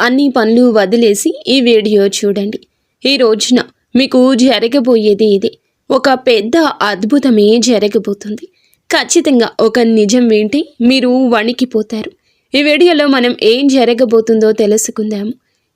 అన్ని పనులు వదిలేసి ఈ వీడియో చూడండి. ఈ రోజున మీకు జరగబోయేది ఇదే. ఒక పెద్ద అద్భుతమే జరగబోతుంది. ఖచ్చితంగా ఒక నిజం వింటే మీరు వణికిపోతారు. ఈ వీడియోలో మనం ఏం జరగబోతుందో తెలుసుకుందాము.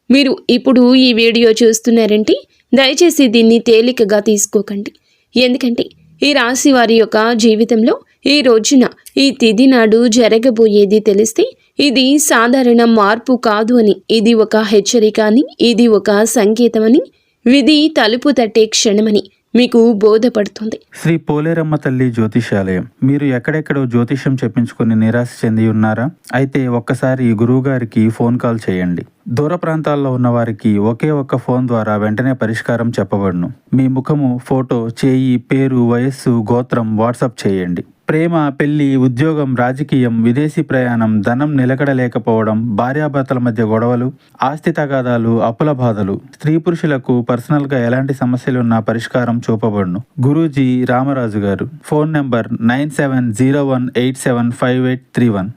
మీరు ఇప్పుడు ఈ వీడియో చూస్తున్నారంటే దయచేసి దీన్ని తేలికగా తీసుకోకండి. ఎందుకంటే ఈ రాశి వారి యొక్క జీవితంలో ఈ రోజున ఈ తిథి నాడు జరగబోయేది తెలిస్తే ఇది సాధారణ మార్పు కాదు అని, ఇది ఒక హెచ్చరిక అని, ఇది ఒక సంకేతమని, విధి తలుపు తట్టే క్షణమని మీకు బోధపడుతుంది. శ్రీ పోలేరమ్మ తల్లి జ్యోతిషాలయం. మీరు ఎక్కడెక్కడో జ్యోతిష్యం చెప్పించుకుని నిరాశ చెంది ఉన్నారా? అయితే ఒక్కసారి గురువు గారికి ఫోన్ కాల్ చేయండి. దూర ప్రాంతాల్లో ఉన్న వారికి ఒకే ఒక్క ఫోన్ ద్వారా వెంటనే పరిష్కారం చెప్పబడును. మీ ముఖము, ఫోటో, చేయి, పేరు, వయస్సు, గోత్రం వాట్సాప్ చేయండి. ప్రేమ, పెళ్లి, ఉద్యోగం, రాజకీయం, విదేశీ ప్రయాణం, ధనం నిలకడలేకపోవడం, భార్యాభర్తల మధ్య గొడవలు, ఆస్తి తగాదాలు, అప్పుల బాధలు, స్త్రీ పురుషులకు పర్సనల్గా ఎలాంటి సమస్యలున్నా పరిష్కారం చూపబడును. గురూజీ రామరాజు గారు. Phone number 9701875831.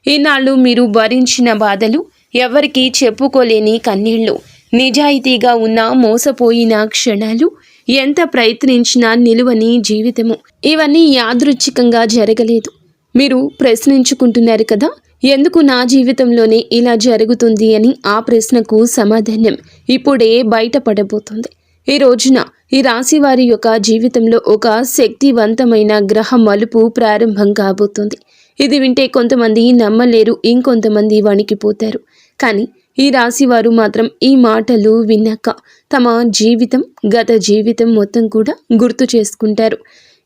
ఈనాళ్ళు మీరు భరించిన బాధలు, ఎవరికీ చెప్పుకోలేని కన్నీళ్లు, నిజాయితీగా ఉన్న మోసపోయిన క్షణాలు, ఎంత ప్రయత్నించినా నిలువని జీవితము, ఇవన్నీ యాదృచ్ఛికంగా జరగలేదు. మీరు ప్రశ్నించుకుంటున్నారు కదా, ఎందుకు నా జీవితంలోనే ఇలా జరుగుతుంది అని. ఆ ప్రశ్నకు సమాధానం ఇప్పుడే బయటపడబోతుంది. ఈ రోజున ఈ రాశి వారి యొక్క జీవితంలో ఒక శక్తివంతమైన గ్రహ మలుపు ప్రారంభం కాబోతుంది. ఇది వింటే కొంతమంది నమ్మలేరు, ఇంకొంతమంది వణికిపోతారు. కానీ ఈ రాశి వారు మాత్రం ఈ మాటలు విన్నాక తమ జీవితం, గత జీవితం మొత్తం కూడా గుర్తు చేసుకుంటారు.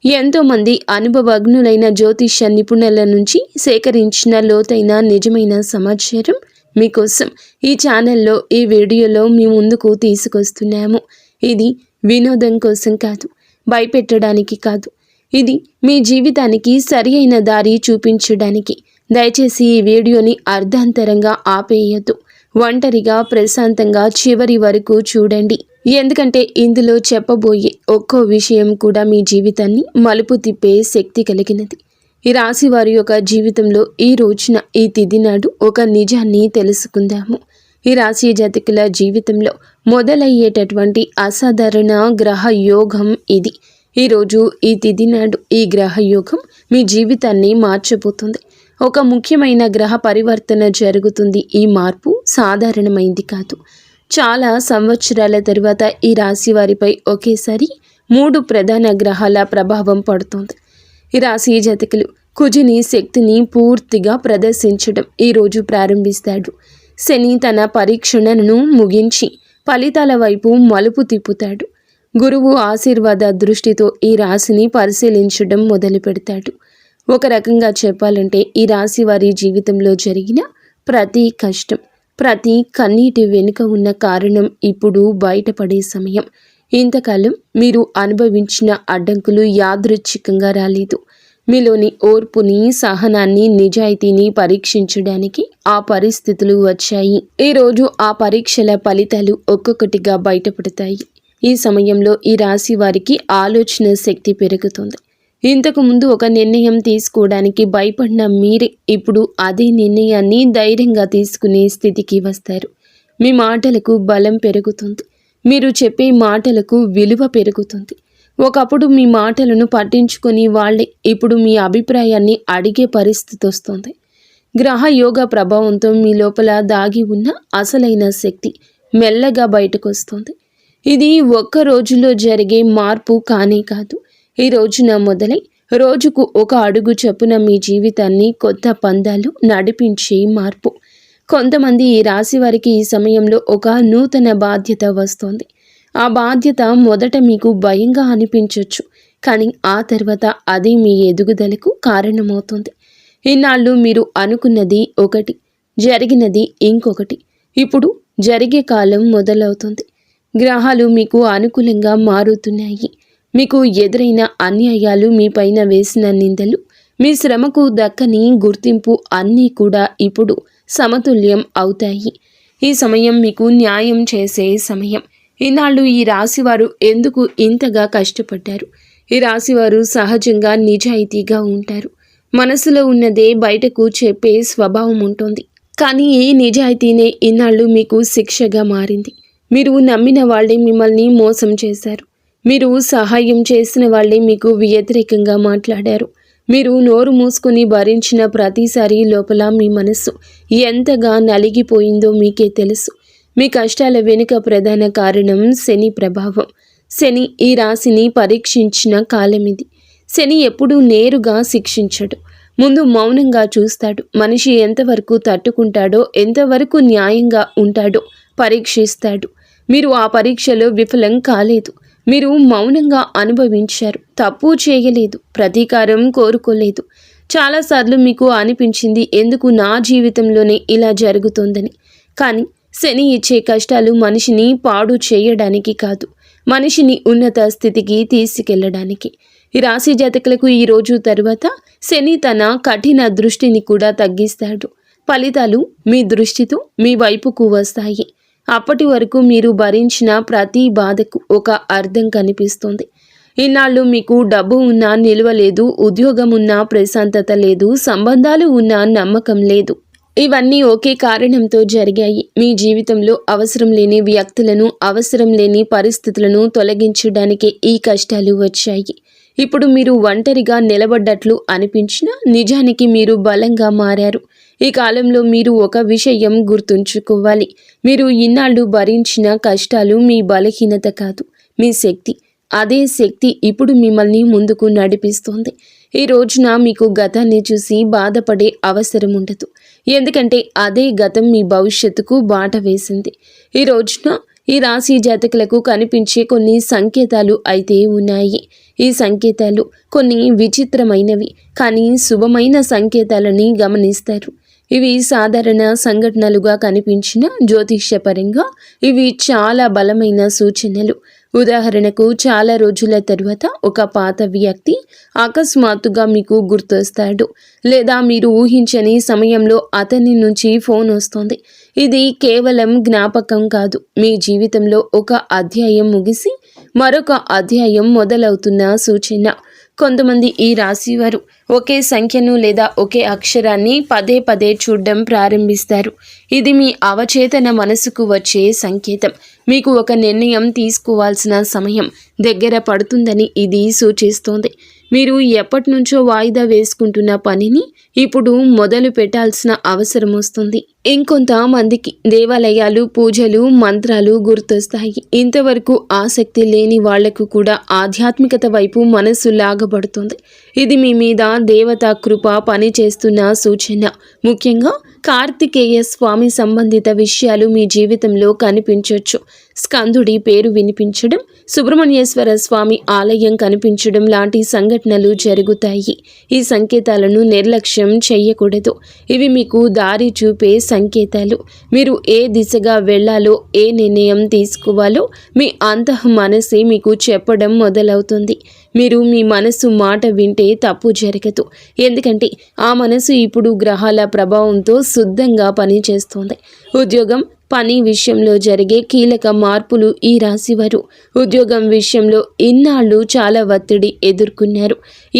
ఎంతోమంది అనుభవజ్ఞులైన జ్యోతిష నిపుణుల నుంచి సేకరించిన లోతైన నిజమైన సమాచారం మీకోసం ఈ ఛానల్లో, ఈ వీడియోలో మీ ముందుకు తీసుకొస్తున్నాము. ఇది వినోదం కోసం కాదు, భయపెట్టడానికి కాదు, ఇది మీ జీవితానికి సరి అయిన దారి చూపించడానికి. దయచేసి ఈ వీడియోని అర్ధాంతరంగా ఆపేయద్దు. ఒంటరిగా ప్రశాంతంగా చివరి వరకు చూడండి. ఎందుకంటే ఇందులో చెప్పబోయే ఒక్కో విషయం కూడా మీ జీవితాన్ని మలుపు తిప్పే శక్తి కలిగినది. ఈ రాశి వారి యొక్క జీవితంలో ఈ రోజున, ఈ తిథి నాడు ఒక నిజాన్ని తెలుసుకుందాము. ఈ రాశి జాతకుల జీవితంలో మొదలయ్యేటటువంటి అసాధారణ గ్రహ యోగం ఇది. ఈరోజు ఈ తిథి నాడు ఈ గ్రహ యోగం మీ జీవితాన్ని మార్చబోతుంది. ఒక ముఖ్యమైన గ్రహ పరివర్తన జరుగుతుంది. ఈ మార్పు సాధారణమైంది కాదు. చాలా సంవత్సరాల తరువాత ఈ రాశి వారిపై ఒకేసారి 3 ప్రధాన గ్రహాల ప్రభావం పడుతుంది. ఈ రాశి జాతకులు కుజుని శక్తిని పూర్తిగా ప్రదర్శించడం ఈరోజు ప్రారంభిస్తాడు. శని తన పరీక్షణను ముగించి ఫలితాల వైపు మలుపు తిప్పుతాడు. గురువు ఆశీర్వాద దృష్టితో ఈ రాశిని పరిశీలించడం మొదలు పెడతాడు. ఒక రకంగా చెప్పాలంటే ఈ రాశి వారి జీవితంలో జరిగిన ప్రతి కష్టం, ప్రతి కన్నీటి వెనుక ఉన్న కారణం ఇప్పుడు బయటపడే సమయం. ఇంతకాలం మీరు అనుభవించిన అడ్డంకులు యాదృచ్ఛికంగా రాలేదు. మీలోని ఓర్పుని, సహనాన్ని, నిజాయితీని పరీక్షించడానికి ఆ పరిస్థితులు వచ్చాయి. ఈరోజు ఆ పరీక్షల ఫలితాలు ఒక్కొక్కటిగా బయటపడతాయి. ఈ సమయంలో ఈ రాశి వారికి ఆలోచన శక్తి పెరుగుతుంది. ఇంతకు ముందు ఒక నిర్ణయం తీసుకోవడానికి భయపడిన మీరే ఇప్పుడు అదే నిర్ణయాన్ని ధైర్యంగా తీసుకునే స్థితికి వస్తారు. మీ మాటలకు బలం పెరుగుతుంది. మీరు చెప్పే మాటలకు విలువ పెరుగుతుంది. ఒకప్పుడు మీ మాటలను పట్టించుకొని వాళ్ళే ఇప్పుడు మీ అభిప్రాయాన్ని అడిగే పరిస్థితి వస్తుంది. గ్రహ యోగ ప్రభావంతో మీ లోపల దాగి ఉన్న అసలైన శక్తి మెల్లగా బయటకు వస్తుంది. ఇది ఒక్క రోజులో జరిగే మార్పు కానే కాదు. ఈ రోజున మొదలై రోజుకు ఒక అడుగు చొప్పున మీ జీవితాన్ని కొత్త పందాలు నడిపించే మార్పు. కొంతమంది ఈ రాశి వారికి ఈ సమయంలో ఒక నూతన బాధ్యత వస్తుంది. ఆ బాధ్యత మొదట మీకు భయంగా అనిపించవచ్చు, కానీ ఆ తర్వాత అది మీ ఎదుగుదలకు కారణమవుతుంది. ఇన్నాళ్ళు మీరు అనుకున్నది ఒకటి, జరిగినది ఇంకొకటి. ఇప్పుడు జరిగే కాలం మొదలవుతుంది. గ్రహాలు మీకు అనుకూలంగా మారుతున్నాయి. మీకు ఎదురైన అన్యాయాలు, మీ పైన వేసిన నిందలు, మీ శ్రమకు దక్కని గుర్తింపు అన్నీ కూడా ఇప్పుడు సమతుల్యం అవుతాయి. ఈ సమయం మీకు న్యాయం చేసే సమయం. ఈనాళ్ళు ఈ రాశివారు ఎందుకు ఇంతగా కష్టపడ్డారు? ఈ రాశివారు సహజంగా నిజాయితీగా ఉంటారు. మనసులో ఉన్నదే బయటకు చెప్పే స్వభావం ఉంటుంది. కానీ ఈ నిజాయితీనే ఇన్నాళ్ళు మీకు శిక్షగా మారింది. మీరు నమ్మిన వాళ్ళే మిమ్మల్ని మోసం చేశారు. మీరు సహాయం చేసిన వాళ్ళే మీకు వ్యతిరేకంగా మాట్లాడారు. మీరు నోరు మూసుకుని భరించిన ప్రతిసారి లోపల మీ మనస్సు ఎంతగా నలిగిపోయిందో మీకే తెలుసు. మీ కష్టాల వెనుక ప్రధాన కారణం శని ప్రభావం. శని ఈ రాశిని పరీక్షించిన కాలం ఇది. శని ఎప్పుడూ నేరుగా శిక్షించడు. ముందు మౌనంగా చూస్తాడు. మనిషి ఎంతవరకు తట్టుకుంటాడో, ఎంతవరకు న్యాయంగా ఉంటాడో పరీక్షిస్తాడు. మీరు ఆ పరీక్షలో విఫలం కాలేదు. మీరు మౌనంగా అనుభవించారు. తప్పు చేయలేదు, ప్రతీకారం కోరుకోలేదు. చాలాసార్లు మీకు అనిపించింది, ఎందుకు నా జీవితంలోనే ఇలా జరుగుతోందని. కానీ శని ఇచ్చే కష్టాలు మనిషిని పాడు చేయడానికి కాదు, మనిషిని ఉన్నత స్థితికి తీసుకెళ్లడానికి. ఈ రాశి జాతకులకు ఈ రోజు తరువాత శని తన కఠిన దృష్టిని కూడా తగ్గిస్తాడు. ఫలితాలు మీ దృష్టితో మీ వైపుకు వస్తాయి. అప్పటి వరకు మీరు భరించిన ప్రతి బాధకు ఒక అర్థం కనిపిస్తుంది. ఇన్నాళ్ళు మీకు డబ్బు ఉన్నా నిలువ లేదు, ఉద్యోగం ఉన్నా ప్రశాంతత లేదు, సంబంధాలు ఉన్నా నమ్మకం లేదు. ఇవన్నీ ఒకే కారణంతో జరిగాయి. మీ జీవితంలో అవసరం లేని వ్యక్తులను, అవసరం లేని పరిస్థితులను తొలగించడానికే ఈ కష్టాలు వచ్చాయి. ఇప్పుడు మీరు ఒంటరిగా నిలబడ్డట్లు అనిపించినా నిజానికి మీరు బలంగా మారారు. ఈ కాలంలో మీరు ఒక విషయం గుర్తుంచుకోవాలి. మీరు ఇన్నాళ్ళు భరించిన కష్టాలు మీ బలహీనత కాదు, మీ శక్తి. అదే శక్తి ఇప్పుడు మిమ్మల్ని ముందుకు నడిపిస్తోంది. ఈ రోజున మీకు గతాన్ని చూసి బాధపడే అవసరం ఉండదు. ఎందుకంటే అదే గతం మీ భవిష్యత్తుకు బాట వేసింది. ఈ రోజున ఈ రాశి జాతకులకు కనిపించే కొన్ని సంకేతాలు అయితే ఉన్నాయి. ఈ సంకేతాలు కొన్ని విచిత్రమైనవి, కానీ శుభమైన సంకేతాలని గమనిస్తారు. ఇవి సాధారణ సంఘటనలుగా కనిపించిన జ్యోతిష్యపరంగా ఇవి చాలా బలమైన సూచనలు. ఉదాహరణకు, చాలా రోజుల తరువాత ఒక పాత వ్యక్తి అకస్మాత్తుగా మీకు గుర్తొస్తాడు, లేదా మీరు ఊహించని సమయంలో అతని నుంచి ఫోన్ వస్తుంది. ఇది కేవలం జ్ఞాపకం కాదు, మీ జీవితంలో ఒక అధ్యాయం ముగిసి మరొక అధ్యాయం మొదలవుతున్న సూచన. కొంతమంది ఈ రాశివారు ఒకే సంఖ్యను లేదా ఒకే అక్షరాన్ని పదే పదే చూడడం ప్రారంభిస్తారు. ఇది మీ అవచేతన మనసుకు వచ్చే సంకేతం. మీకు ఒక నిర్ణయం తీసుకోవాల్సిన సమయం దగ్గర పడుతుందని ఇది సూచిస్తోంది. మీరు ఎప్పటి నుంచో వాయిదా వేసుకుంటున్న పనిని ఇప్పుడు మొదలు పెట్టాల్సిన అవసరం వస్తుంది. ఇంకొంతమందికి దేవాలయాలు, పూజలు, మంత్రాలు గుర్తొస్తాయి. ఇంతవరకు ఆసక్తి లేని వాళ్లకు కూడా ఆధ్యాత్మికత వైపు మనసు లాగబడుతుంది. ఇది మీ మీద దేవతా కృప పనిచేస్తున్న సూచన. ముఖ్యంగా కార్తికేయ స్వామి సంబంధిత విషయాలు మీ జీవితంలో కనిపించవచ్చు. స్కందుడి పేరు వినిపించడం, సుబ్రహ్మణ్యేశ్వర స్వామి ఆలయం కనిపించడం లాంటి సంఘటనలు జరుగుతాయి. ఈ సంకేతాలను నిర్లక్ష్యం చేయకూడదు. ఇవి మీకు దారి చూపే సంకేతాలు. మీరు ఏ దిశగా వెళ్ళాలో, ఏ నిర్ణయం తీసుకోవాలో మీ అంతః మనసే మీకు చెప్పడం మొదలవుతుంది. మీరు మీ మనసు మాట వింటే తప్పు జరగదు. ఎందుకంటే ఆ మనసు ఇప్పుడు గ్రహాల ప్రభావంతో శుద్ధంగా పనిచేస్తుంది. ఉద్యోగం, పని విషయంలో జరిగే కీలక మార్పులు. ఈ రాశివారు ఉద్యోగం విషయంలో ఇన్నాళ్ళు చాలా ఒత్తిడి ఎదుర్కొన్నారు.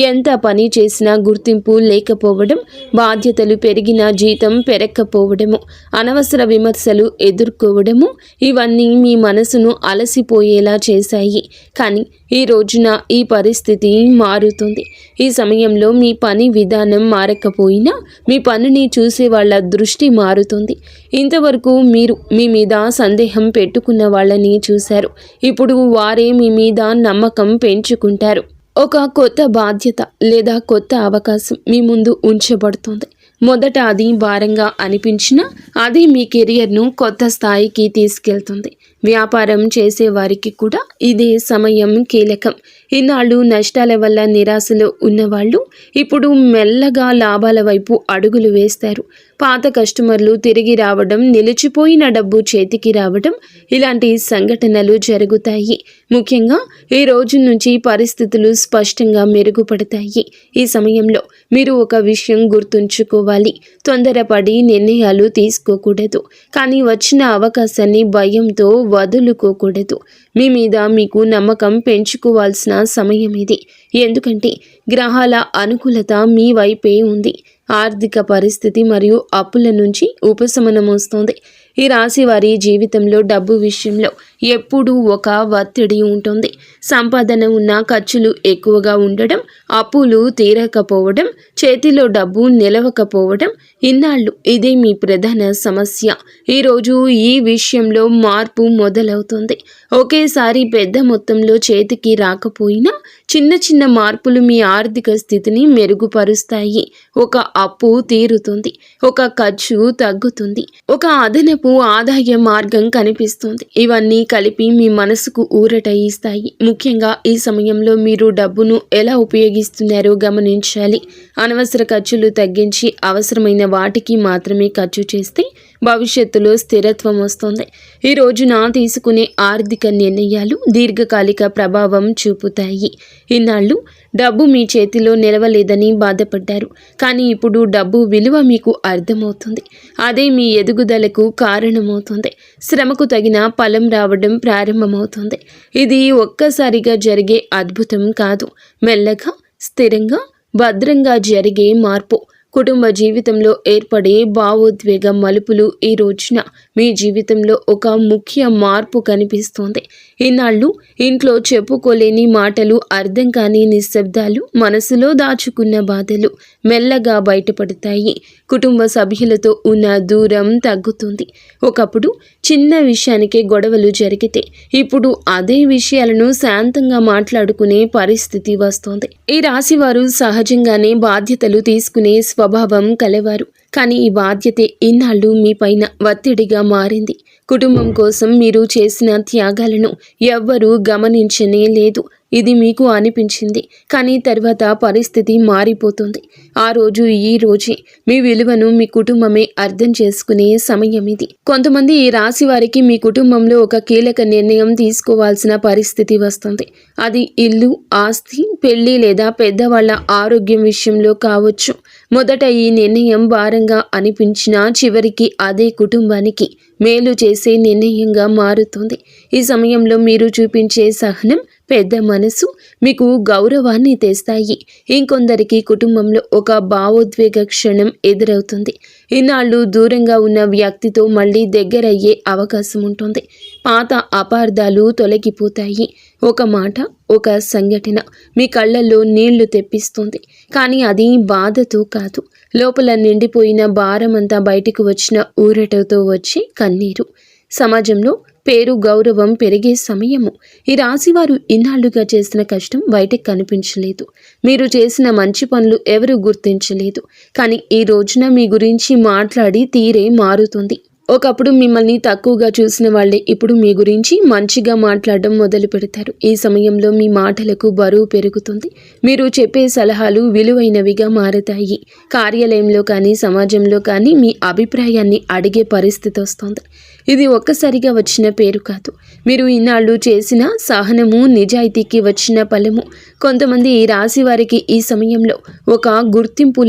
ఎంత పని చేసినా గుర్తింపు లేకపోవడం, బాధ్యతలు పెరిగినా జీతం పెరగకపోవడము, అనవసర విమర్శలు ఎదుర్కోవడము, ఇవన్నీ మీ మనసును అలసిపోయేలా చేశాయి. కానీ ఈ రోజున ఈ పరిస్థితి మారుతుంది. ఈ సమయంలో మీ పని విధానం మారకపోయినా మీ పనిని చూసే వాళ్ళ దృష్టి మారుతుంది. ఇంతవరకు మీరు మీ మీద సందేహం పెట్టుకున్న వాళ్ళని చూశారు. ఇప్పుడు వారే మీ మీద నమ్మకం పెంచుకుంటారు. ఒక కొత్త బాధ్యత లేదా కొత్త అవకాశం మీ ముందు ఉంచబడుతుంది. మొదట అది భారంగా అనిపించినా అది మీ కెరియర్ను కొత్త స్థాయికి తీసుకెళ్తుంది. వ్యాపారం చేసేవారికి కూడా ఇదే సమయం కీలకం. ఇన్నాళ్ళు నష్టాల వల్ల నిరాశలో ఉన్నవాళ్ళు ఇప్పుడు మెల్లగా లాభాల వైపు అడుగులు వేస్తారు. పాత కస్టమర్లు తిరిగి రావడం, నిలిచిపోయిన డబ్బు చేతికి రావడం, ఇలాంటి సంఘటనలు జరుగుతాయి. ముఖ్యంగా ఈ రోజు నుంచి పరిస్థితులు స్పష్టంగా మెరుగుపడతాయి. ఈ సమయంలో మీరు ఒక విషయం గుర్తుంచుకోవాలి. తొందరపడి నిర్ణయాలు తీసుకోకూడదు. కానీ వచ్చిన అవకాశాన్ని భయంతో వదులుకోకూడదు. మీ మీద మీకు నమ్మకం పెంచుకోవాల్సిన సమయం ఇది. ఎందుకంటే గ్రహాల అనుకూలత మీ వైపే ఉంది. ఆర్థిక పరిస్థితి మరియు అప్పుల నుంచి ఉపశమనం వస్తుంది. ఈ రాశి వారి జీవితంలో డబ్బు విషయంలో ఎప్పుడూ ఒక ఒత్తిడి ఉంటుంది. సంపాదన ఉన్న ఖర్చులు ఎక్కువగా ఉండడం, అప్పులు తీరకపోవడం, చేతిలో డబ్బు నిలవకపోవడం ఇన్నాళ్ళు ఇదే మీ ప్రధాన సమస్య. ఈరోజు ఈ విషయంలో మార్పు మొదలవుతుంది. ఒకేసారి పెద్ద మొత్తంలో చేతికి రాకపోయినా చిన్న చిన్న మార్పులు మీ ఆర్థిక స్థితిని మెరుగుపరుస్తాయి. ఒక అప్పు తీరుతుంది, ఒక ఖర్చు తగ్గుతుంది, ఒక అదనపు ఆదాయ మార్గం కనిపిస్తుంది. ఇవన్నీ కలిపి మీ మనసుకు ఊరట ఇస్తాయి. ముఖ్యంగా ఈ సమయంలో మీరు డబ్బును ఎలా ఉపయోగిస్తున్నారో గమనించాలి. అనవసర ఖర్చులు తగ్గించి అవసరమైన వాటికి మాత్రమే ఖర్చు చేస్తే భవిష్యత్తులో స్థిరత్వం వస్తుంది. ఈ రోజున తీసుకునే ఆర్థిక నిర్ణయాలు దీర్ఘకాలిక ప్రభావం చూపుతాయి. ఇన్నాళ్ళు డబ్బు మీ చేతిలో నిలవలేదని బాధపడ్డారు, కానీ ఇప్పుడు డబ్బు విలువ మీకు అర్థమవుతుంది. అదే మీ ఎదుగుదలకు కారణమవుతుంది. శ్రమకు తగిన ఫలం రావడం ప్రారంభమవుతుంది. ఇది ఒక్కసారిగా జరిగే అద్భుతం కాదు, మెల్లగా స్థిరంగా భద్రంగా జరిగే మార్పు. కుటుంబ జీవితంలో ఏర్పడే భావోద్వేగ మలుపులు ఈ రోజున మీ జీవితంలో ఒక ముఖ్య మార్పు కనిపిస్తోంది. ఇన్నాళ్ళు ఇంట్లో చెప్పుకోలేని మాటలు, అర్థం కాని నిశ్శబ్దాలు, మనసులో దాచుకున్న బాధలు మెల్లగా బయటపడతాయి. కుటుంబ సభ్యులతో ఉన్న దూరం తగ్గుతుంది. ఒకప్పుడు చిన్న విషయానికే గొడవలు జరిగితే ఇప్పుడు అదే విషయాలను శాంతంగా మాట్లాడుకునే పరిస్థితి వస్తోంది. ఈ రాశివారు సహజంగానే బాధ్యతలు తీసుకునే స్వభావం కలవారు, కానీ ఈ బాధ్యతే ఇన్నాళ్ళు మీ పైన ఒత్తిడిగా మారింది. కుటుంబం కోసం మీరు చేసిన త్యాగాలను ఎవ్వరూ గమనించనే లేదు. ఇది మీకు అనిపించింది, కానీ తర్వాత పరిస్థితి మారిపోతుంది. ఆ రోజు ఈ రోజే మీ విలువను మీ కుటుంబమే అర్థం చేసుకునే సమయం ఇది. కొంతమంది ఈ రాశి వారికి మీ కుటుంబంలో ఒక కీలక నిర్ణయం తీసుకోవాల్సిన పరిస్థితి వస్తుంది. అది ఇల్లు, ఆస్తి, పెళ్లి లేదా పెద్దవాళ్ల ఆరోగ్యం విషయంలో కావచ్చు. మొదట ఈ నిర్ణయం భారంగా అనిపించినా చివరికి అదే కుటుంబానికి మేలు చేసే నిర్ణయంగా మారుతుంది. ఈ సమయంలో మీరు చూపించే సహనం, పెద్ద మనసు మీకు గౌరవాన్ని తెస్తాయి. ఇంకొందరికి కుటుంబంలో ఒక భావోద్వేగ క్షణం ఎదురవుతుంది. ఇన్నాళ్ళు దూరంగా ఉన్న వ్యక్తితో మళ్ళీ దగ్గరయ్యే అవకాశం ఉంటుంది. పాత అపార్థాలు తొలగిపోతాయి. ఒక మాట, ఒక సంఘటన మీ కళ్ళల్లో నీళ్లు తెప్పిస్తుంది, కానీ అది బాధతో కాదు, లోపల నిండిపోయిన భారమంతా బయటికి వచ్చిన ఊరటతో వచ్చి కన్నీరు. సమాజంలో పేరు, గౌరవం పెరిగే సమయము. ఈ రాశివారు ఇన్నాళ్లుగా చేసిన కష్టం బయటకు కనిపించలేదు. మీరు చేసిన మంచి పనులు ఎవరు గుర్తించలేదు, కానీ ఈ రోజున మీ గురించి మాట్లాడి తీరే మారుతుంది. ఒకప్పుడు మిమ్మల్ని తక్కువగా చూసిన వాళ్ళే ఇప్పుడు మీ గురించి మంచిగా మాట్లాడడం మొదలు పెడతారు. ఈ సమయంలో మీ మాటలకు బరువు పెరుగుతుంది. మీరు చెప్పే సలహాలు విలువైనవిగా మారతాయి. కార్యాలయంలో కానీ సమాజంలో కానీ మీ అభిప్రాయాన్ని అడిగే పరిస్థితి వస్తుంది. ఇది ఒక్కసారిగా వచ్చిన పేరు కాదు, మీరు ఇన్నాళ్ళు చేసిన సహనము, నిజాయితీకి వచ్చిన ఫలము. కొంతమంది ఈ రాశి వారికి ఈ సమయంలో ఒక గుర్తింపు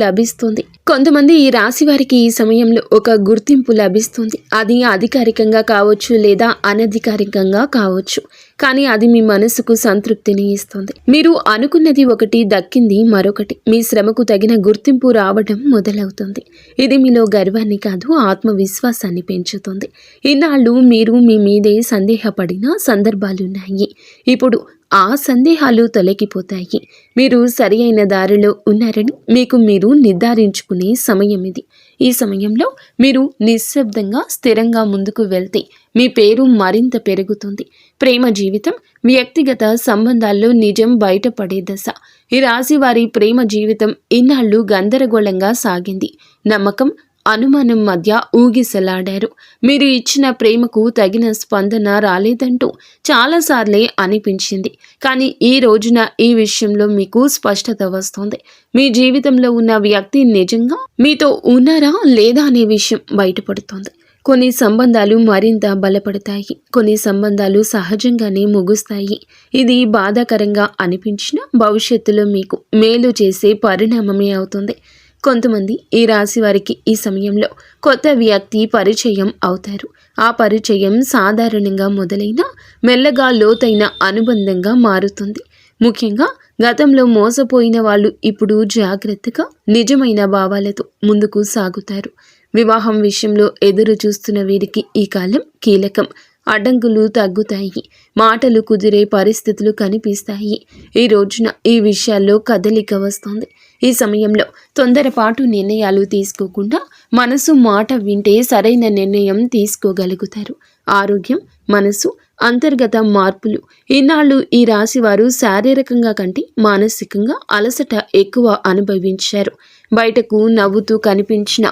లభిస్తుంది. అది అధికారికంగా కావచ్చు లేదా అనధికారికంగా కావచ్చు, కానీ అది మీ మనసుకు సంతృప్తిని ఇస్తుంది. మీరు అనుకున్నది ఒకటి, దక్కింది మరొకటి. మీ శ్రమకు తగిన గుర్తింపు రావడం మొదలవుతుంది. ఇది మీలో గర్వాన్ని కాదు, ఆత్మవిశ్వాసాన్ని పెంచుతుంది. ఇన్నాళ్ళు మీరు మీ మీదే సందేహపడిన సందర్భాలున్నాయి. ఇప్పుడు ఆ సందేహాలు తొలగిపోతాయి. మీరు సరి అయిన దారిలో ఉన్నారని మీకు మీరు నిర్ధారించుకునే సమయం ఇది. ఈ సమయంలో మీరు నిశ్శబ్దంగా స్థిరంగా ముందుకు వెళ్తే మీ పేరు మరింత పెరుగుతుంది. ప్రేమ జీవితం, వ్యక్తిగత సంబంధాల్లో నిజం బయటపడే దశ. ఈ రాశి వారి ప్రేమ జీవితం ఇన్నాళ్ళు గందరగోళంగా సాగింది. నమ్మకం, అనుమానం మధ్య ఊగిసలాడారు. మీరు ఇచ్చిన ప్రేమకు తగిన స్పందన రాలేదంటూ చాలాసార్లే అనిపించింది, కానీ ఈ రోజున ఈ విషయంలో మీకు స్పష్టత వస్తుంది. మీ జీవితంలో ఉన్న వ్యక్తి నిజంగా మీతో ఉన్నారా లేదా అనే విషయం బయటపడుతోంది. కొన్ని సంబంధాలు మరింత బలపడతాయి, కొన్ని సంబంధాలు సహజంగానే ముగుస్తాయి. ఇది బాధాకరంగా అనిపించినా భవిష్యత్తులో మీకు మేలు చేసే పరిణామమే అవుతుంది. కొంతమంది ఈ రాశి వారికి ఈ సమయంలో కొత్త వ్యక్తి పరిచయం అవుతారు. ఆ పరిచయం సాధారణంగా మొదలైన మెల్లగా లోతైన అనుబంధంగా మారుతుంది. ముఖ్యంగా గతంలో మోసపోయిన వాళ్ళు ఇప్పుడు జాగ్రత్తగా నిజమైన భావాలతో ముందుకు సాగుతారు. వివాహం విషయంలో ఎదురు చూస్తున్న వీరికి ఈ కాలం కీలకం. అడ్డంకులు తగ్గుతాయి, మాటలు కుదిరే పరిస్థితులు కనిపిస్తాయి. ఈ రోజున ఈ విషయాల్లో కదలిక వస్తుంది. ఈ సమయంలో తొందరపాటు నిర్ణయాలు తీసుకోకుండా మనసు మాట వింటే సరైన నిర్ణయం తీసుకోగలుగుతారు. ఆరోగ్యం, మనసు, అంతర్గత మార్పులు. ఈనాళ్ళు ఈ రాశి వారు శారీరకంగా కంటే మానసికంగా అలసట ఎక్కువ అనుభవించారు. బయటకు నవ్వుతూ కనిపించిన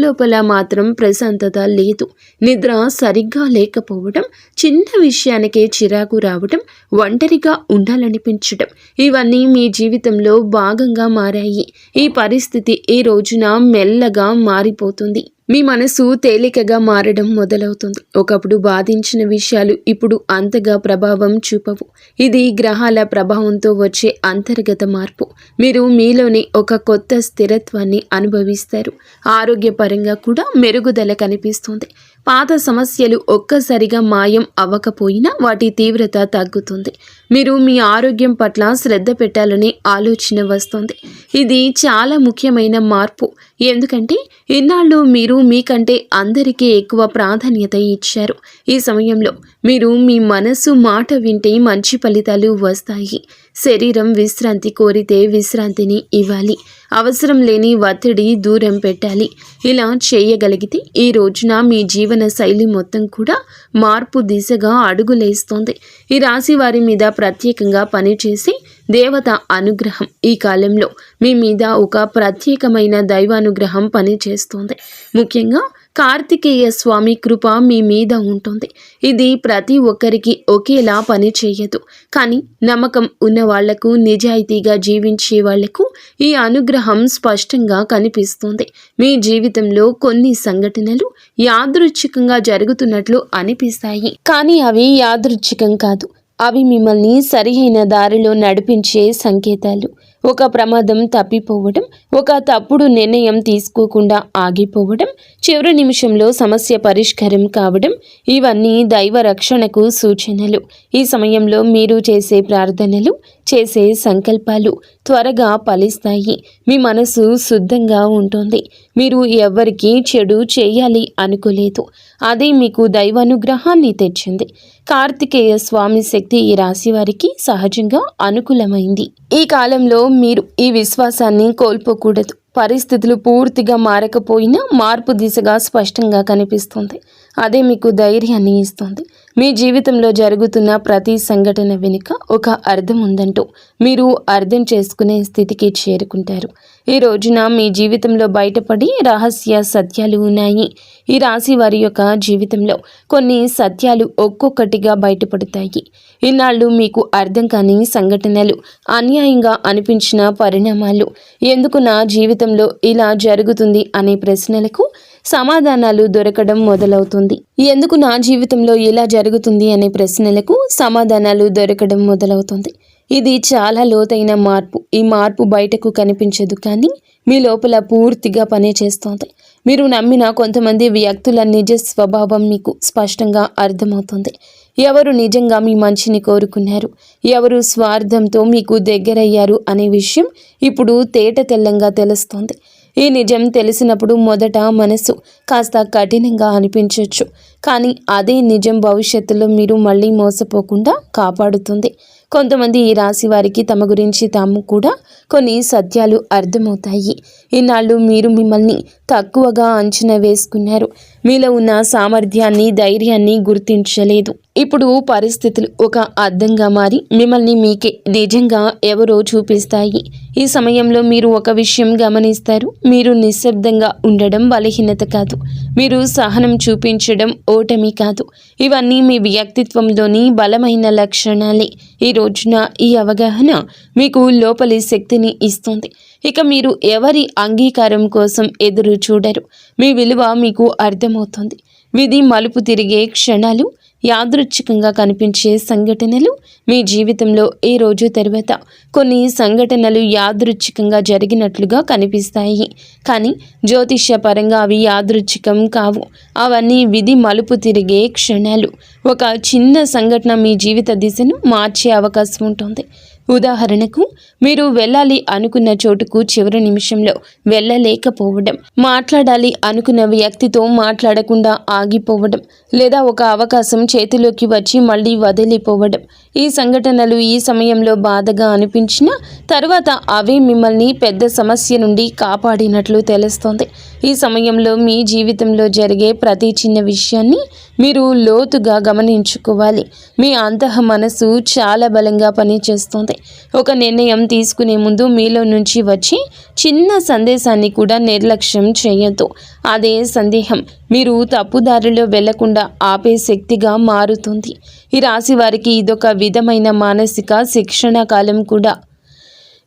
లోపల మాత్రం ప్రశాంతత లేదు. నిద్ర సరిగ్గా లేకపోవడం, చిన్న విషయానికే చిరాకు రావడం, ఒంటరిగా ఉండాలనిపించడం, ఇవన్నీ మీ జీవితంలో భాగంగా మారాయి. ఈ పరిస్థితి ఈ రోజున మెల్లగా మారిపోతుంది. మీ మనసు తేలికగా మారడం మొదలవుతుంది. ఒకప్పుడు బాధించిన విషయాలు ఇప్పుడు అంతగా ప్రభావం చూపవు. ఇది గ్రహాల ప్రభావంతో వచ్చే అంతర్గత మార్పు. మీరు మీలోని ఒక కొత్త స్థిరత్వాన్ని అనుభవిస్తారు. ఆరోగ్యపరంగా కూడా మెరుగుదల కనిపిస్తుంది. పాత సమస్యలు ఒక్కసారిగా మాయం అవ్వకపోయినా వాటి తీవ్రత తగ్గుతుంది. మీరు మీ ఆరోగ్యం పట్ల శ్రద్ధ పెట్టాలనే ఆలోచన వస్తుంది. ఇది చాలా ముఖ్యమైన మార్పు. ఎందుకంటే ఇన్నాళ్ళు మీరు మీకంటే అందరికీ ఎక్కువ ప్రాధాన్యత ఇచ్చారు. ఈ సమయంలో మీరు మీ మనసు మాట వింటే మంచి ఫలితాలు వస్తాయి. శరీరం విశ్రాంతి కోరితే విశ్రాంతిని ఇవ్వాలి. అవసరం లేని ఒత్తిడి దూరం పెట్టాలి. ఇలా చేయగలిగితే ఈ రోజున మీ జీవన శైలి మొత్తం కూడా మార్పు దిశగా అడుగులేస్తోంది. ఈ రాశి వారి మీద ప్రత్యేకంగా పనిచేసే దేవత అనుగ్రహం ఈ కాలంలో మీ మీద ఒక ప్రత్యేకమైన దైవానుగ్రహం పనిచేస్తోంది. ముఖ్యంగా కార్తికేయ స్వామి కృప మీ మీద ఉంటుంది. ఇది ప్రతి ఒక్కరికి ఒకేలా పని చేయదు. కానీ నమ్మకం ఉన్న వాళ్లకు, నిజాయితీగా జీవించే వాళ్లకు ఈ అనుగ్రహం స్పష్టంగా కనిపిస్తుంది. మీ జీవితంలో కొన్ని సంఘటనలు యాదృచ్ఛికంగా జరుగుతున్నట్లు అనిపిస్తాయి. కానీ అవి యాదృచ్ఛికం కాదు. అవి మిమ్మల్ని సరియైన దారిలో నడిపించే సంకేతాలు. ఒక ప్రమాదం తప్పిపోవడం, ఒక తప్పుడు నిర్ణయం తీసుకోకుండా ఆగిపోవడం, చివరి నిమిషంలో సమస్య పరిష్కారం కావడం, ఇవన్నీ దైవ రక్షణకు సూచనలు. ఈ సమయంలో మీరు చేసే ప్రార్థనలు, చేసే సంకల్పాలు త్వరగా ఫలిస్తాయి. మీ మనసు శుద్ధంగా ఉంటుంది. మీరు ఎవ్వరికీ చెడు చేయాలి అనుకోలేదు. అదే మీకు దైవానుగ్రహాన్ని తెచ్చింది. కార్తికేయ స్వామి శక్తి ఈ రాశి వారికి సహజంగా అనుకూలమైంది. ఈ కాలంలో మీరు ఈ విశ్వాసాన్ని కోల్పోకూడదు. పరిస్థితులు పూర్తిగా మారకపోయినా మార్పు దిశగా స్పష్టంగా కనిపిస్తుంది. అదే మీకు ధైర్యాన్ని ఇస్తుంది. మీ జీవితంలో జరుగుతున్న ప్రతి సంఘటన వెనుక ఒక అర్థం ఉందంటూ మీరు అర్థం చేసుకునే స్థితికి చేరుకుంటారు. ఈ రోజున మీ జీవితంలో బయటపడి రహస్య సత్యాలు ఉన్నాయి. ఈ రాశి వారి యొక్క జీవితంలో కొన్ని సత్యాలు ఒక్కొక్కటిగా బయటపడతాయి. ఇన్నాళ్ళు మీకు అర్థం కాని సంఘటనలు, అన్యాయంగా అనిపించిన పరిణామాలు, ఎందుకు నా జీవితంలో ఇలా జరుగుతుంది అనే ప్రశ్నలకు సమాధానాలు దొరకడం మొదలవుతుంది. ఎందుకు నా జీవితంలో ఇలా జరుగుతుంది అనే ప్రశ్నలకు సమాధానాలు దొరకడం మొదలవుతుంది. ఇది చాలా లోతైన మార్పు. ఈ మార్పు బయటకు కనిపించదు, కానీ మీ లోపల పూర్తిగా పనిచేస్తోంది. మీరు నమ్మిన కొంతమంది వ్యక్తుల నిజ స్వభావం మీకు స్పష్టంగా అర్థమవుతుంది. ఎవరు నిజంగా మీ మంచిని కోరుకున్నారు, ఎవరు స్వార్థంతో మీకు దగ్గరయ్యారు అనే విషయం ఇప్పుడు తేట తెల్లంగా తెలుస్తోంది. ఈ నిజం తెలిసినప్పుడు మొదట మనసు కాస్త కఠినంగా అనిపించవచ్చు, కానీ అదే నిజం భవిష్యత్తులో మీరు మళ్ళీ మోసపోకుండా కాపాడుతుంది. కొంతమంది ఈ రాశి వారికి తమ గురించి తాము కూడా కొన్ని సత్యాలు అర్థమవుతాయి. ఇన్నాళ్ళు మీరు మిమ్మల్ని తక్కువగా అంచనా వేసుకున్నారు. మీలో ఉన్న సామర్థ్యాన్ని, ధైర్యాన్ని గుర్తించలేదు. ఇప్పుడు పరిస్థితులు ఒక అద్దంగా మారి మిమ్మల్ని మీకే నిజంగా ఎవరో చూపిస్తాయి. ఈ సమయంలో మీరు ఒక విషయం గమనిస్తారు. మీరు నిశ్శబ్దంగా ఉండడం బలహీనత కాదు. మీరు సహనం చూపించడం ఓటమి కాదు. ఇవన్నీ మీ వ్యక్తిత్వంలోని బలమైన లక్షణాలే. ఈ రోజున ఈ అవగాహన మీకు లోపలి శక్తిని ఇస్తుంది. ఇక మీరు ఎవరి అంగీకారం కోసం ఎదురు చూడరు. మీ విలువ మీకు అర్థమవుతుంది. విధి మలుపు తిరిగే క్షణాలు, యాదృచ్ఛికంగా కనిపించే సంఘటనలు, మీ జీవితంలో ఈ రోజు తర్వాత కొన్ని సంఘటనలు యాదృచ్ఛికంగా జరిగినట్లుగా కనిపిస్తాయి. కానీ జ్యోతిష్య పరంగా అవి యాదృచ్ఛికం కావు. అవన్నీ విధి మలుపు తిరిగే క్షణాలు. ఒక చిన్న సంఘటన మీ జీవిత దిశను మార్చే అవకాశం ఉంటుంది. ఉదాహరణకు, మీరు వెళ్ళాలి అనుకున్న చోటుకు చివరి నిమిషంలో వెళ్ళలేకపోవడం, మాట్లాడాలి అనుకున్న వ్యక్తితో మాట్లాడకుండా ఆగిపోవడం, లేదా ఒక అవకాశం చేతిలోకి వచ్చి మళ్ళీ వదిలిపోవడం. ఈ సంఘటనలు ఈ సమయంలో బాధగా అనిపించినా తర్వాత అవే మిమ్మల్ని పెద్ద సమస్య నుండి కాపాడినట్లు తెలుస్తోంది. ఈ సమయంలో మీ జీవితంలో జరిగే ప్రతి చిన్న విషయాన్ని మీరు లోతుగా గమనించుకోవాలి. మీ అంతః మనసు చాలా బలంగా పనిచేస్తుంది. ఒక నిర్ణయం తీసుకునే ముందు మీలో నుంచి వచ్చి చిన్న సందేశాన్ని కూడా నిర్లక్ష్యం చేయొద్దు. అదే సందేహం మీరు తప్పుదారిలో వెళ్లకుండా ఆపే శక్తిగా మారుతుంది. ఈ రాశి వారికి ఇదొక విధమైన మానసిక శిక్షణ కాలం కూడా.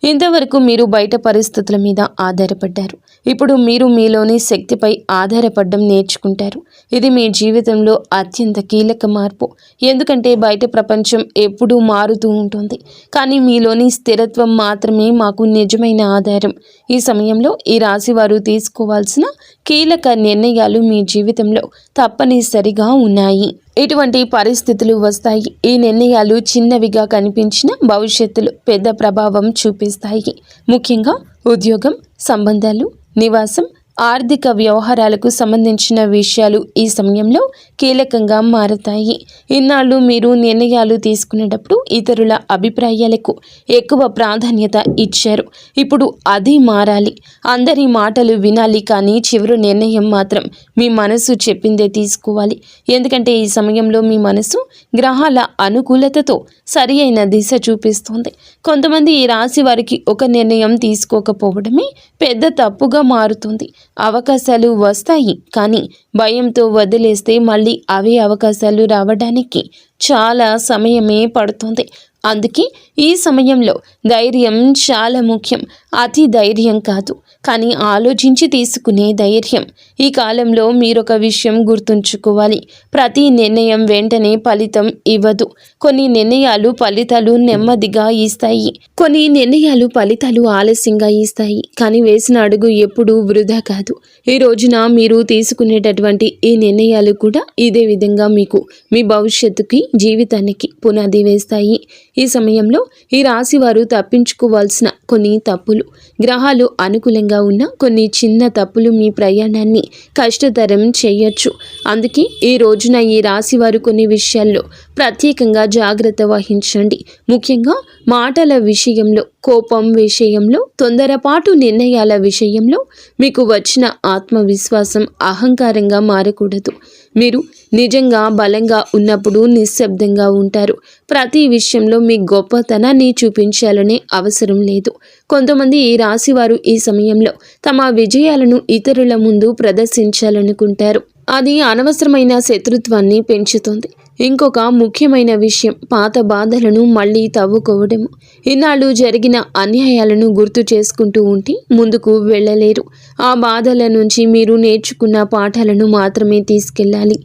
ఇంతవరకు మీరు బయట పరిస్థితుల మీద ఆధారపడ్డారు. ఇప్పుడు మీరు మీలోని శక్తిపై ఆధారపడడం నేర్చుకుంటారు. ఇది మీ జీవితంలో అత్యంత కీలక మార్పు. ఎందుకంటే బయట ప్రపంచం ఎప్పుడూ మారుతూ ఉంటుంది, కానీ మీలోని స్థిరత్వం మాత్రమే మాకు నిజమైన ఆధారం. ఈ సమయంలో ఈ రాశి వారు తీసుకోవాల్సిన కీలక నిర్ణయాలు మీ జీవితంలో తప్పనిసరిగా ఉన్నాయి. ఇటువంటి పరిస్థితులు వస్తాయి. ఈ నిర్ణయాలు చిన్నవిగా కనిపించిన భవిష్యత్తులో పెద్ద ప్రభావం చూపిస్తాయి. ముఖ్యంగా ఉద్యోగం, సంబంధాలు, నివాసం, ఆర్థిక వ్యవహారాలకు సంబంధించిన విషయాలు ఈ సమయంలో కీలకంగా మారతాయి. ఇన్నాళ్ళు మీరు నిర్ణయాలు తీసుకునేటప్పుడు ఇతరుల అభిప్రాయాలకు ఎక్కువ ప్రాధాన్యత ఇచ్చారు. ఇప్పుడు అది మారాలి. అందరి మాటలు వినాలి, కానీ చివరి నిర్ణయం మాత్రం మీ మనసు చెప్పిందే తీసుకోవాలి. ఎందుకంటే ఈ సమయంలో మీ మనసు గ్రహాల అనుకూలతతో సరి అయిన దిశ చూపిస్తుంది. కొంతమంది ఈ రాశి వారికి ఒక నిర్ణయం తీసుకోకపోవడమే పెద్ద తప్పుగా మారుతుంది. అవకాశాలు వస్తాయి, కానీ భయంతో వదిలేస్తే మళ్ళీ అవే అవకాశాలు రావడానికి చాలా సమయమే పడుతుంది. అందుకే ఈ సమయంలో ధైర్యం చాలా ముఖ్యం. అతి ధైర్యం కాదు, కానీ ఆలోచించి తీసుకునే ధైర్యం. ఈ కాలంలో మీరొక విషయం గుర్తుంచుకోవాలి. ప్రతి నిర్ణయం వెంటనే ఫలితం ఇవ్వదు. కొన్ని నిర్ణయాలు ఫలితాలు నెమ్మదిగా ఇస్తాయి, కొన్ని నిర్ణయాలు ఫలితాలు ఆలస్యంగా ఇస్తాయి. కానీ వేసిన అడుగు ఎప్పుడూ వృధా కాదు. ఈ రోజున మీరు తీసుకునేటటువంటి ఈ నిర్ణయాలు కూడా ఇదే విధంగా మీకు మీ భవిష్యత్తుకి, జీవితానికి పునాది వేస్తాయి. ఈ సమయంలో ఈ రాశి వారు తప్పించుకోవాల్సిన కొన్ని తప్పులు, గ్రహాలు అనుకూలంగా ఉన్న కొన్ని చిన్న తప్పులు మీ ప్రయాణాన్ని కష్టతరం చేయొచ్చు. అందుకే ఈ రోజున ఈ రాశి వారు కొన్ని విషయాల్లో ప్రత్యేకంగా జాగ్రత్త వహించండి. ముఖ్యంగా మాటల విషయంలో, కోపం విషయంలో, తొందరపాటు నిర్ణయాల విషయంలో మీకు వచ్చిన ఆత్మవిశ్వాసం అహంకారంగా మారకూడదు. మీరు నిజంగా బలంగా ఉన్నప్పుడు నిశ్శబ్దంగా ఉంటారు. ప్రతి విషయంలో మీ గొప్పతనాన్ని చూపించాలనే అవసరం లేదు. కొంతమంది ఈ రాశివారు ఈ సమయంలో తమ విజయాలను ఇతరుల ముందు ప్రదర్శించాలనుకుంటారు. అది అనవసరమైన శత్రుత్వాన్ని పెంచుతుంది. ఇంకొక ముఖ్యమైన విషయం, పాత బాధలను మళ్ళీ తవ్వుకోవడము. ఇన్నాళ్ళు జరిగిన అన్యాయాలను గుర్తు చేసుకుంటూ ఉంటే ముందుకు వెళ్ళలేరు. ఆ బాధల నుంచి మీరు నేర్చుకున్న పాఠాలను మాత్రమే తీసుకెళ్ళాలి,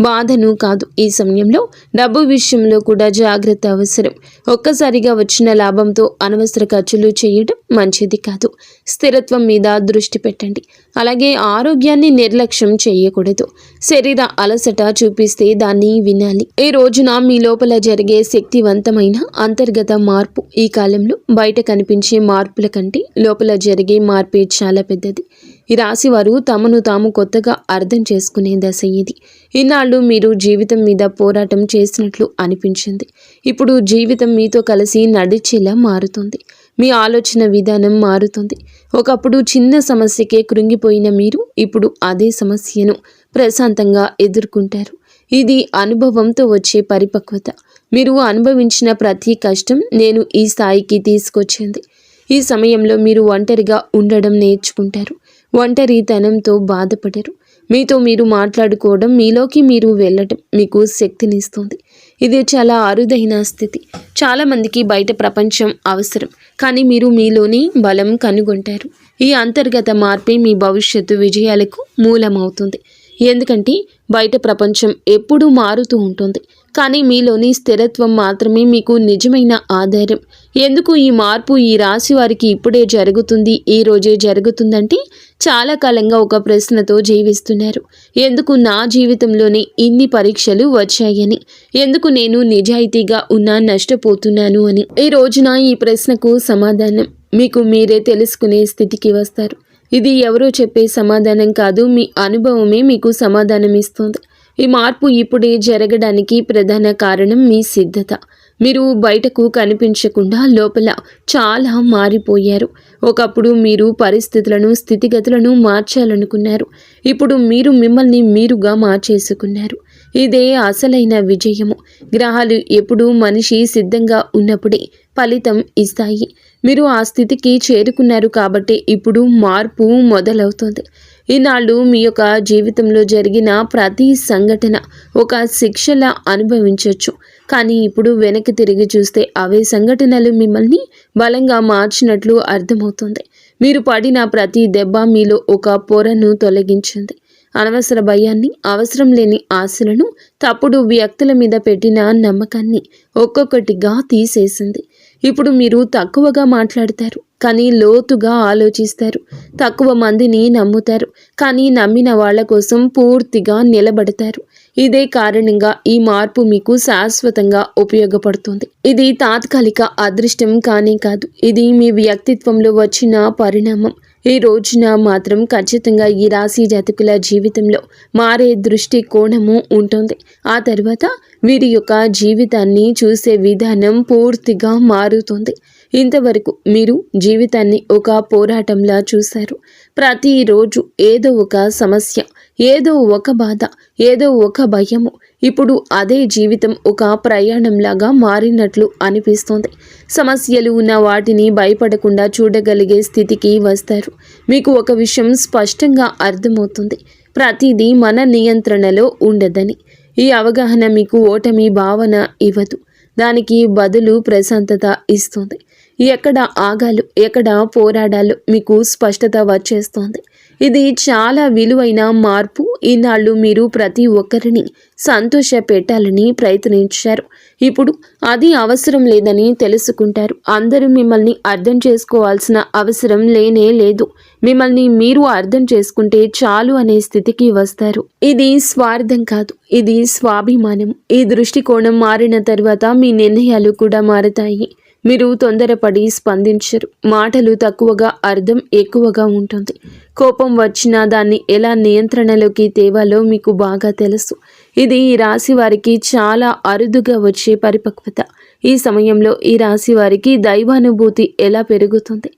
బాధను కాదు. ఈ సమయంలో డబ్బు విషయంలో కూడా జాగ్రత్త అవసరం. ఒక్కసారిగా వచ్చిన లాభంతో అనవసర ఖర్చులు చేయడం మంచిది కాదు. స్థిరత్వం మీద దృష్టి పెట్టండి. అలాగే ఆరోగ్యాన్ని నిర్లక్ష్యం చేయకూడదు. శరీర అలసట చూపిస్తే దాన్ని వినాలి. ఈ రోజున మీ లోపల జరిగే శక్తివంతమైన అంతర్గత మార్పు ఈ కాలంలో బయట కనిపించే మార్పుల కంటే లోపల జరిగే మార్పే చాలా పెద్దది. ఈ రాశివారు తమను తాము కొత్తగా అర్థం చేసుకునే దశ ఇది. ఇన్నాళ్ళు మీరు జీవితం మీద పోరాటం చేసినట్లు అనిపించింది. ఇప్పుడు జీవితం మీతో కలిసి నడిచేలా మారుతుంది. మీ ఆలోచన విధానం మారుతుంది. ఒకప్పుడు చిన్న సమస్యకే కృంగిపోయిన మీరు ఇప్పుడు అదే సమస్యను ప్రశాంతంగా ఎదుర్కొంటారు. ఇది అనుభవంతో వచ్చే పరిపక్వత. మీరు అనుభవించిన ప్రతి కష్టం నేను ఈ స్థాయికి తీసుకొచ్చింది. ఈ సమయంలో మీరు ఒంటరిగా ఉండడం నేర్చుకుంటారు. ఒంటరితనంతో బాధపడరు. మీతో మీరు మాట్లాడుకోవడం, మీలోకి మీరు వెళ్ళడం మీకు శక్తినిస్తుంది. ఇది చాలా అరుదైన స్థితి. చాలామందికి బయట ప్రపంచం అవసరం, కానీ మీరు మీలోని బలం కనుగొంటారు. ఈ అంతర్గత మార్పే మీ భవిష్యత్తు విజయాలకు మూలమవుతుంది. ఎందుకంటే బయట ప్రపంచం ఎప్పుడూ మారుతూ ఉంటుంది, కానీ మీలోని స్థిరత్వం మాత్రమే మీకు నిజమైన ఆధారం. ఎందుకు ఈ మార్పు ఈ రాశి వారికి ఇప్పుడే జరుగుతుంది, ఈ రోజే జరుగుతుందంటే చాలా కాలంగా ఒక ప్రశ్నతో జీవిస్తున్నారు. ఎందుకు నా జీవితంలోనే ఇన్ని పరీక్షలు వచ్చాయని, ఎందుకు నేను నిజాయితీగా ఉన్నా నష్టపోతున్నాను అని. ఈ రోజున ఈ ప్రశ్నకు సమాధానం మీకు మీరే తెలుసుకునే స్థితికి వస్తారు. ఇది ఎవరో చెప్పే సమాధానం కాదు, మీ అనుభవమే మీకు సమాధానం ఇస్తుంది. ఈ మార్పు ఇప్పుడే జరగడానికి ప్రధాన కారణం మీ సిద్ధత. మీరు బయటకు కనిపించకుండా లోపల చాలా మారిపోయారు. ఒకప్పుడు మీరు పరిస్థితులను, స్థితిగతులను మార్చాలనుకున్నారు. ఇప్పుడు మీరు మిమ్మల్ని మీరుగా మార్చేసుకున్నారు. ఇదే అసలైన విజయము. గ్రహాలు ఎప్పుడు మనిషి సిద్ధంగా ఉన్నప్పుడే ఫలితం ఇస్తాయి. మీరు ఆ స్థితికి చేరుకున్నారు కాబట్టి ఇప్పుడు మార్పు మొదలవుతుంది. ఈనాళ్ళు మీ యొక్క జీవితంలో జరిగిన ప్రతి సంఘటన ఒక శిక్షలా అనుభవించవచ్చు. కానీ ఇప్పుడు వెనక్కి తిరిగి చూస్తే అవే సంఘటనలు మిమ్మల్ని బలంగా మార్చినట్లు అర్థమవుతుంది. మీరు పడిన ప్రతి దెబ్బ మీలో ఒక పొరను తొలగించింది. అనవసర భయాన్ని, అవసరం లేని ఆశలను, తప్పుడు వ్యక్తుల మీద పెట్టిన నమ్మకాన్ని ఒక్కొక్కటిగా తీసేసింది. ఇప్పుడు మీరు తక్కువగా మాట్లాడతారు, కానీ లోతుగా ఆలోచిస్తారు. తక్కువ మందిని నమ్ముతారు, కానీ నమ్మిన వాళ్ళ కోసం పూర్తిగా నిలబడతారు. ఇదే కారణంగా ఈ మార్పు మీకు శాశ్వతంగా ఉపయోగపడుతుంది. ఇది తాత్కాలిక అదృష్టం కానీ కాదు, ఇది మీ వ్యక్తిత్వంలో వచ్చిన పరిణామం. ఈ రోజున మాత్రం ఖచ్చితంగా ఈ రాశి జాతకుల జీవితంలో మారే దృష్టి కోణము ఉంటుంది. ఆ తర్వాత వీరి యొక్క జీవితాన్ని చూసే విధానం పూర్తిగా మారుతుంది. ఇంతవరకు మీరు జీవితాన్ని ఒక పోరాటంలా చూశారు. ప్రతిరోజు ఏదో ఒక సమస్య, ఏదో ఒక బాధ, ఏదో ఒక భయము. ఇప్పుడు అదే జీవితం ఒక ప్రయాణంలాగా మారినట్లు అనిపిస్తోంది. సమస్యలు ఉన్న వాటిని భయపడకుండా చూడగలిగే స్థితికి వస్తారు. మీకు ఒక విషయం స్పష్టంగా అర్థమవుతుంది, ప్రతిదీ మన నియంత్రణలో ఉండదని. ఈ అవగాహన మీకు ఓటమి భావన ఇవ్వదు, దానికి బదులు ప్రశాంతత ఇస్తుంది. ఎక్కడ ఆగాలో, ఎక్కడ పోరాడాలో మీకు స్పష్టత వచ్చేస్తోంది. ఇది చాలా విలువైన మార్పు. ఈనాళ్ళు మీరు ప్రతి ఒక్కరిని సంతోష పెట్టాలని ప్రయత్నించారు. ఇప్పుడు అది అవసరం లేదని తెలుసుకుంటారు. అందరూ మిమ్మల్ని అర్థం చేసుకోవాల్సిన అవసరం లేనే లేదు. మిమ్మల్ని మీరు అర్థం చేసుకుంటే చాలు అనే స్థితికి వస్తారు. ఇది స్వార్థం కాదు, ఇది స్వాభిమానం. ఈ దృష్టికోణం మారిన తర్వాత మీ నిర్ణయాలు కూడా మారతాయి. మీరు తొందరపడి స్పందించరు. మాటలు తక్కువగా, అర్థం ఎక్కువగా ఉంటుంది. కోపం వచ్చినా దాన్ని ఎలా నియంత్రణలోకి తేవాలో మీకు బాగా తెలుసు. ఇది ఈ రాశి వారికి చాలా అరుదుగా వచ్చే పరిపక్వత. ఈ సమయంలో ఈ రాశి వారికి దైవానుభూతి ఎలా పెరుగుతుంది.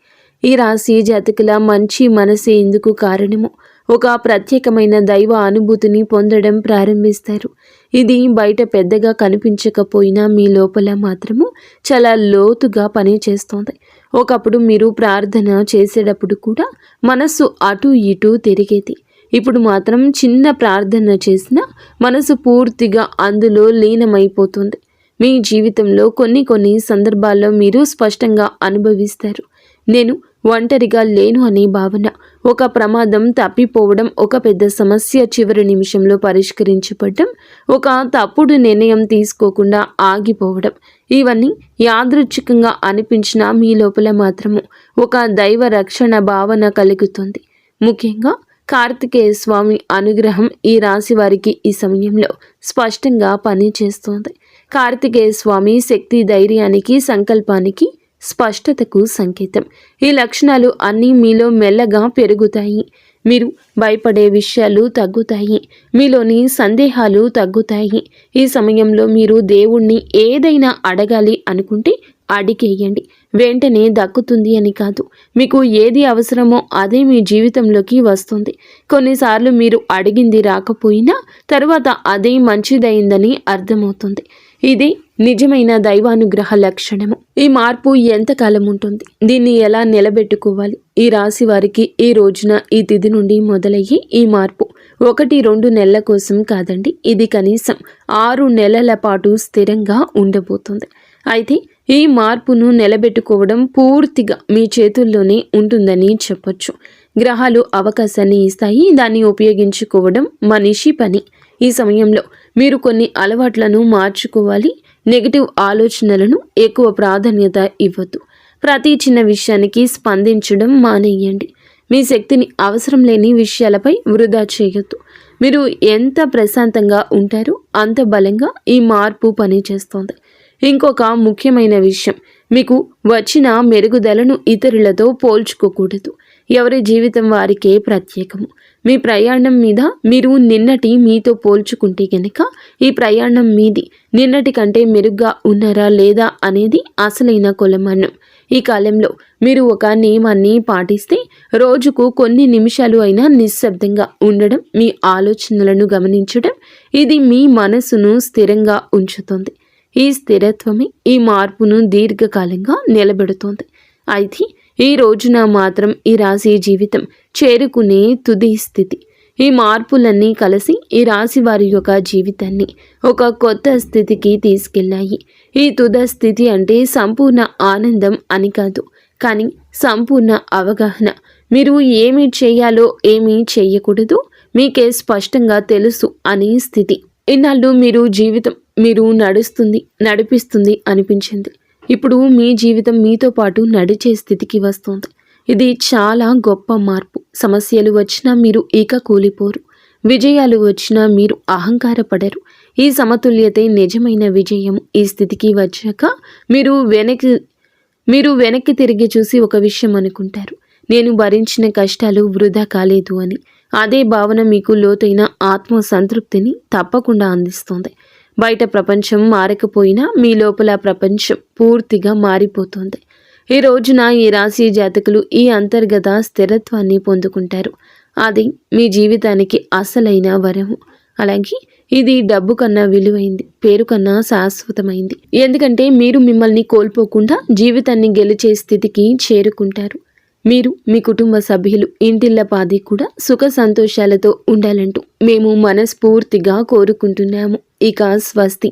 ఈ రాశి జాతకుల మంచి మనసే ఇందుకు కారణము. ఒక ప్రత్యేకమైన దైవ అనుభూతిని పొందడం ప్రారంభిస్తారు. ఇది బయట పెద్దగా కనిపించకపోయినా మీ లోపల మాత్రము చాలా లోతుగా పనిచేస్తోంది. ఒకప్పుడు మీరు ప్రార్థన చేసేటప్పుడు కూడా మనసు అటు ఇటు తిరిగేది. ఇప్పుడు మాత్రం చిన్న ప్రార్థన చేసినా మనసు పూర్తిగా అందులో లీనమైపోతుంది. మీ జీవితంలో కొన్ని సందర్భాల్లో మీరు స్పష్టంగా అనుభవిస్తారు. నేను ఒంటరిగా లేను అనే భావన, ఒక ప్రమాదం తప్పిపోవడం, ఒక పెద్ద సమస్య చివరి నిమిషంలో పరిష్కరించబడడం, ఒక తప్పుడు నిర్ణయం తీసుకోకుండా ఆగిపోవడం, ఇవన్నీ యాదృచ్ఛికంగా అనిపించినా మీ లోపల మాత్రము ఒక దైవ రక్షణ భావన కలుగుతుంది. ముఖ్యంగా కార్తికేయ స్వామి అనుగ్రహం ఈ రాశి వారికి ఈ సమయంలో స్పష్టంగా పనిచేస్తోంది. కార్తికేయ స్వామి శక్తి, ధైర్యానికి, సంకల్పానికి, స్పష్టతకు సంకేతం. ఈ లక్షణాలు అన్నీ మీలో మెల్లగా పెరుగుతాయి. మీరు భయపడే విషయాలు తగ్గుతాయి. మీలోని సందేహాలు తగ్గుతాయి. ఈ సమయంలో మీరు దేవుణ్ణి ఏదైనా అడగాలి అనుకుంటే అడిగేయండి. వెంటనే దక్కుతుంది అని కాదు, మీకు ఏది అవసరమో అదే మీ జీవితంలోకి వస్తుంది. కొన్నిసార్లు మీరు అడిగింది రాకపోయినా తర్వాత అదే మంచిదైందని అర్థమవుతుంది. ఇది నిజమైన దైవానుగ్రహ లక్షణము. ఈ మార్పు ఎంతకాలం ఉంటుంది, దీన్ని ఎలా నిలబెట్టుకోవాలి? ఈ రాశి వారికి ఈ రోజున, ఈ తిథి నుండి మొదలయ్యి ఈ మార్పు 1-2 నెలల కోసం కాదండి, ఇది కనీసం 6 నెలల పాటు స్థిరంగా ఉండబోతుంది. అయితే ఈ మార్పును నిలబెట్టుకోవడం పూర్తిగా మీ చేతుల్లోనే ఉంటుందని చెప్పొచ్చు. గ్రహాలు అవకాశాన్ని ఇస్తాయి, దాన్ని ఉపయోగించుకోవడం మనిషి పని. ఈ సమయంలో మీరు కొన్ని అలవాట్లను మార్చుకోవాలి. నెగిటివ్ ఆలోచనలను ఎక్కువ ప్రాధాన్యత ఇవ్వద్దు. ప్రతి చిన్న విషయానికి స్పందించడం మానేయండి. మీ శక్తిని అవసరం లేని విషయాలపై వృధా చేయొద్దు. మీరు ఎంత ప్రశాంతంగా ఉంటారో అంత బలంగా ఈ మార్పు పనిచేస్తోంది. ఇంకొక ముఖ్యమైన విషయం, మీకు వచ్చిన మెరుగుదలను ఇతరులతో పోల్చుకోకూడదు. ఎవరి జీవితం వారికే ప్రత్యేకము. మీ ప్రయాణం మీద మీరు నిన్నటి మీతో పోల్చుకుంటే కనుక ఈ ప్రయాణం మీది నిన్నటి కంటే మెరుగ్గా ఉన్నారా లేదా అనేది అసలైన కొలమానం. ఈ కాలంలో మీరు ఒక నియమాన్ని పాటిస్తే రోజుకు కొన్ని నిమిషాలు అయినా నిశ్శబ్దంగా ఉండడం, మీ ఆలోచనలను గమనించడం, ఇది మీ మనసును స్థిరంగా ఉంచుతుంది. ఈ స్థిరత్వమే ఈ మార్పును దీర్ఘకాలంగా నిలబెడుతోంది. అయితే ఈ రోజున మాత్రం ఈ రాశి జీవితం చేరుకునే తుది స్థితి. ఈ మార్పులన్నీ కలిసి ఈ రాశి వారి యొక్క జీవితాన్ని ఒక కొత్త స్థితికి తీసుకెళ్ళాయి. ఈ తుద స్థితి అంటే సంపూర్ణ ఆనందం అని కాదు, కానీ సంపూర్ణ అవగాహన. మీరు ఏమి చేయాలో ఏమీ చేయకూడదు మీకే స్పష్టంగా తెలుసు అనే స్థితి. ఇన్నాళ్ళు మీరు నడిపిస్తుంది అనిపించింది. ఇప్పుడు మీ జీవితం మీతో పాటు నడిచే స్థితికి వస్తుంది. ఇది చాలా గొప్ప మార్పు. సమస్యలు వచ్చినా మీరు ఇక కూలిపోరు. విజయాలు వచ్చినా మీరు అహంకారపడరు. ఈ సమతుల్యతే నిజమైన విజయం. ఈ స్థితికి వచ్చాక మీరు వెనక్కి తిరిగి చూసి ఒక విషయం అనుకుంటారు, నేను భరించిన కష్టాలు వృధా కాలేదు అని. అదే భావన మీకు లోతైన ఆత్మ సంతృప్తిని తప్పకుండా అందిస్తుంది. బయట ప్రపంచం మారకపోయినా మీ లోపల ప్రపంచం పూర్తిగా మారిపోతుంది. ఈ రోజున ఈ రాశి జాతకులు ఈ అంతర్గత స్థిరత్వాన్ని పొందుకుంటారు. అది మీ జీవితానికి అసలైన వరము. అలాగే ఇది డబ్బు కన్నా విలువైంది, పేరు కన్నా శాశ్వతమైంది. ఎందుకంటే మీరు మిమ్మల్ని కోల్పోకుండా జీవితాన్ని గెలిచే స్థితికి చేరుకుంటారు. మీరు, మీ కుటుంబ సభ్యులు, ఇంటిల్లపాది కూడా సుఖ సంతోషాలతో ఉండాలంటూ మేము మనస్ఫూర్తిగా కోరుకుంటున్నాము. ఇక స్వస్తి.